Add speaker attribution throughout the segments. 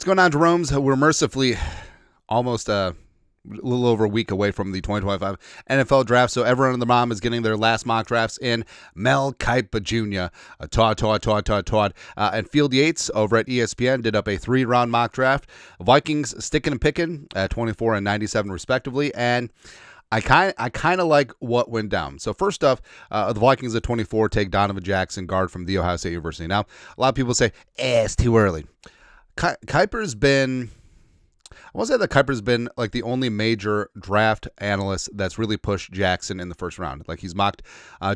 Speaker 1: going on, Jerome's? We're mercifully almost a little over a week away from the 2025 NFL draft, so everyone and their mom is getting their last mock drafts in. Mel Kiper Jr., Todd, and Field Yates over at ESPN did up a 3-round mock draft. Vikings sticking and picking at 24 and 97 respectively, and I kind of like what went down. So first off, the Vikings at 24 take Donovan Jackson, guard from The Ohio State University. Now, a lot of people say, it's too early. Kiper's been, I won't say that Kiper's been like the only major draft analyst that's really pushed Jackson in the first round. Like he's mocked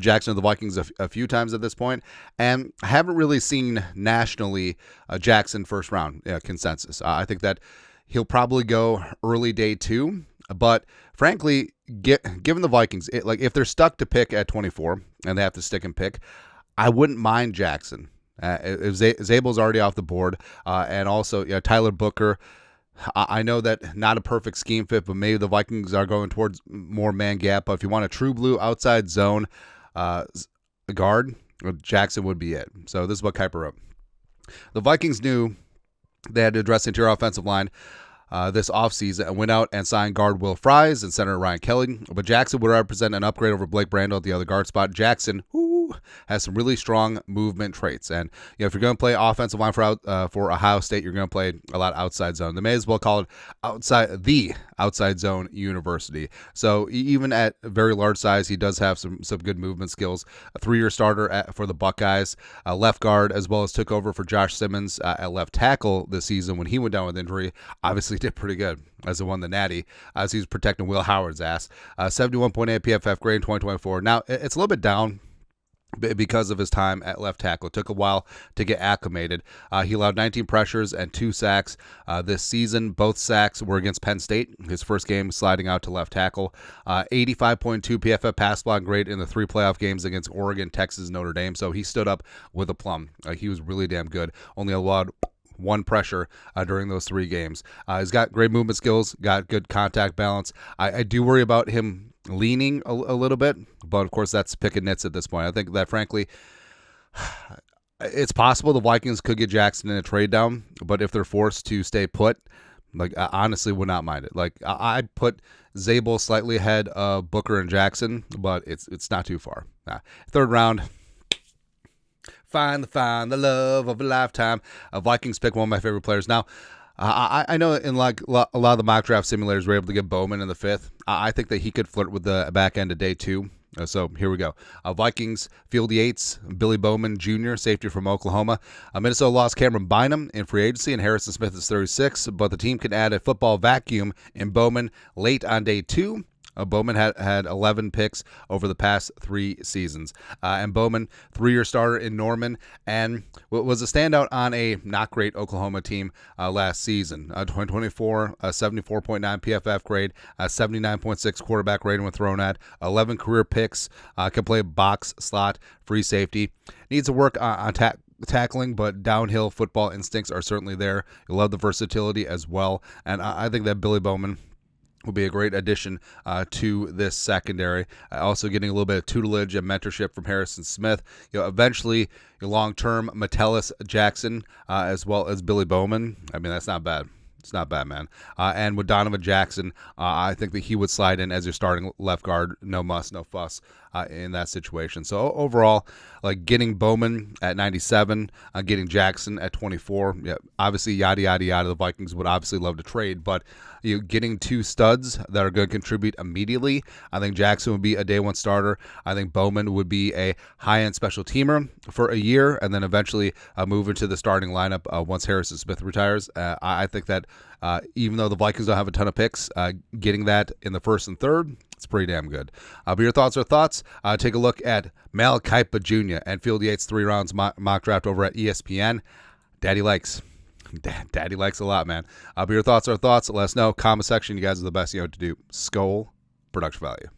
Speaker 1: Jackson of the Vikings a few times at this point, and I haven't really seen nationally Jackson first round consensus. I think that he'll probably go early day 2, but frankly, given the Vikings, if they're stuck to pick at 24 and they have to stick and pick, I wouldn't mind Jackson. Zabel's already off the board, and also Tyler Booker. I know that not a perfect scheme fit, but maybe the Vikings are going towards more man gap. But if you want a true blue outside zone guard, Jackson would be it. So this is what Kiper wrote. The Vikings knew they had to address the interior offensive line this offseason and went out and signed guard Will Fries and center Ryan Kelly. But Jackson would represent an upgrade over Blake Brandel at the other guard spot. Jackson, has some really strong movement traits. And if you're going to play offensive line for Ohio State, you're going to play a lot outside zone. They may as well call it outside zone university. So even at very large size, he does have some good movement skills. A 3-year starter for the Buckeyes, left guard, as well as took over for Josh Simmons at left tackle this season when he went down with injury. Obviously did pretty good as he won the Natty, as he was protecting Will Howard's ass. 71.8 PFF grade in 2024. Now, it's a little bit down because of his time at left tackle. It took a while to get acclimated. He allowed 19 pressures and 2 sacks this season. Both sacks were against Penn State, his first game sliding out to left tackle. 85.2 PFF pass block grade in the 3 playoff games against Oregon, Texas, Notre Dame. So he stood up with a plum. He was really damn good. Only allowed 1 pressure during those 3 games. He's got great movement skills, got good contact balance. I do worry about him leaning a little bit, but of course that's picking nits at this point. I think that frankly, it's possible the Vikings could get Jackson in a trade down, but if they're forced to stay put, I honestly would not mind it. I'd put Zabel slightly ahead of Booker and Jackson, but it's not too far. 3rd round. Find the love of a lifetime. Vikings pick one of my favorite players. Now, I know in a lot of the mock draft simulators we're able to get Bowman in the 5th. I think that he could flirt with the back end of day 2. So here we go. Vikings, Field Yates, Billy Bowman Jr., safety from Oklahoma. Minnesota lost Cameron Bynum in free agency, and Harrison Smith is 36, but the team can add a football vacuum in Bowman late on day 2. Bowman had 11 picks over the past 3 seasons. And Bowman, 3-year starter in Norman, and was a standout on a not great Oklahoma team last season. 2024, 74.9 PFF grade, 79.6 quarterback rating when thrown at, 11 career picks, can play box, slot, free safety. Needs to work on tackling, but downhill football instincts are certainly there. You love the versatility as well. And I think that Billy Bowman will be a great addition to this secondary. Also getting a little bit of tutelage and mentorship from Harrison Smith. Eventually, long-term Metellus Jackson, as well as Billy Bowman. I mean, that's not bad. It's not bad, man. And with Donovan Jackson, I think that he would slide in as your starting left guard. No muss, no fuss in that situation. So overall, getting Bowman at 97, getting Jackson at 24. Yeah, obviously, yada, yada, yada. The Vikings would obviously love to trade, but getting 2 studs that are going to contribute immediately. I think Jackson would be a day 1 starter. I think Bowman would be a high-end special teamer for a year and then eventually move into the starting lineup once Harrison Smith retires. I think that even though the Vikings don't have a ton of picks, getting that in the 1st and 3rd, it's pretty damn good. But your thoughts are thoughts. Take a look at Mel Kiper Jr. and Field Yates 3 rounds mock draft over at ESPN. Daddy likes a lot, man. But your thoughts are thoughts. Let us know. Comment section. You guys are the best. You know what to do. Skol. Production value.